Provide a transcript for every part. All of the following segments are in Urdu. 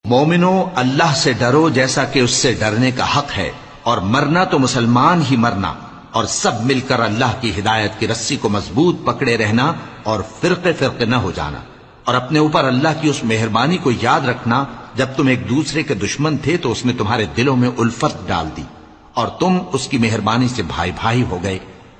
مومنو اللہ سے ڈرو جیسا کہ اس سے ڈرنے کا حق ہے، اور مرنا تو مسلمان ہی مرنا، اور سب مل کر اللہ کی ہدایت کی رسی کو مضبوط پکڑے رہنا اور فرقے فرقے نہ ہو جانا، اور اپنے اوپر اللہ کی اس مہربانی کو یاد رکھنا جب تم ایک دوسرے کے دشمن تھے تو اس نے تمہارے دلوں میں الفت ڈال دی اور تم اس کی مہربانی سے بھائی بھائی ہو گئے،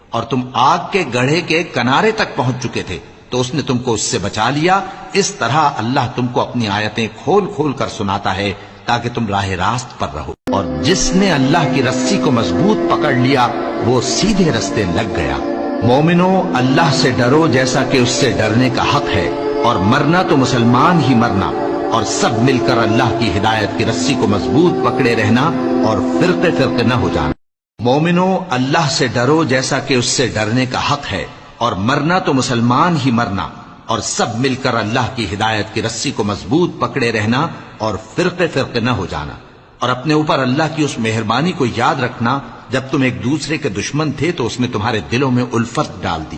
اور تم آگ کے گڑھے کے کنارے تک پہنچ چکے تھے تو اس نے تم کو اس سے بچا لیا۔ اس طرح اللہ تم کو اپنی آیتیں کھول کھول کر سناتا ہے تاکہ تم راہ راست پر رہو، اور جس نے اللہ کی رسی کو مضبوط پکڑ لیا وہ سیدھے رستے لگ گیا۔ مومنو اللہ سے ڈرو جیسا کہ اس سے ڈرنے کا حق ہے، اور مرنا تو مسلمان ہی مرنا، اور سب مل کر اللہ کی ہدایت کی رسی کو مضبوط پکڑے رہنا اور فرقے فرقے نہ ہو جانا۔ مومنو اللہ سے ڈرو جیسا کہ اس سے ڈرنے کا حق ہے، اور مرنا تو مسلمان ہی مرنا، اور سب مل کر اللہ کی ہدایت کی رسی کو مضبوط پکڑے رہنا اور فرقے فرقے نہ ہو جانا، اور اپنے اوپر اللہ کی اس مہربانی کو یاد رکھنا جب تم ایک دوسرے کے دشمن تھے تو اس نے تمہارے دلوں میں الفت ڈال دی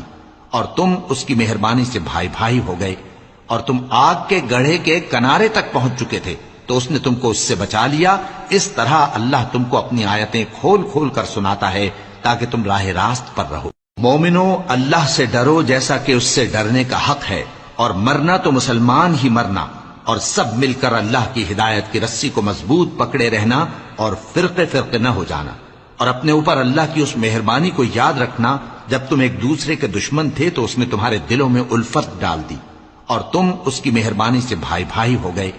اور تم اس کی مہربانی سے بھائی بھائی ہو گئے، اور تم آگ کے گڑھے کے کنارے تک پہنچ چکے تھے تو اس نے تم کو اس سے بچا لیا۔ اس طرح اللہ تم کو اپنی آیتیں کھول کھول کر سناتا ہے تاکہ تم راہ راست پر رہو۔ مومنو اللہ سے ڈرو جیسا کہ اس سے ڈرنے کا حق ہے، اور مرنا تو مسلمان ہی مرنا، اور سب مل کر اللہ کی ہدایت کی رسی کو مضبوط پکڑے رہنا اور فرقے فرقے نہ ہو جانا، اور اپنے اوپر اللہ کی اس مہربانی کو یاد رکھنا جب تم ایک دوسرے کے دشمن تھے تو اس نے تمہارے دلوں میں الفت ڈال دی اور تم اس کی مہربانی سے بھائی بھائی ہو گئے،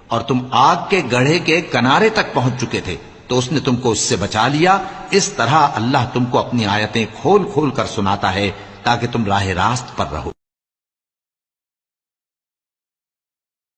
اور تم آگ کے گڑھے کے کنارے تک پہنچ چکے تھے تو اس نے تم کو اس سے بچا لیا۔ اس طرح اللہ تم کو اپنی آیتیں کھول کھول کر سناتا ہے تاکہ تم راہ راست پر رہو۔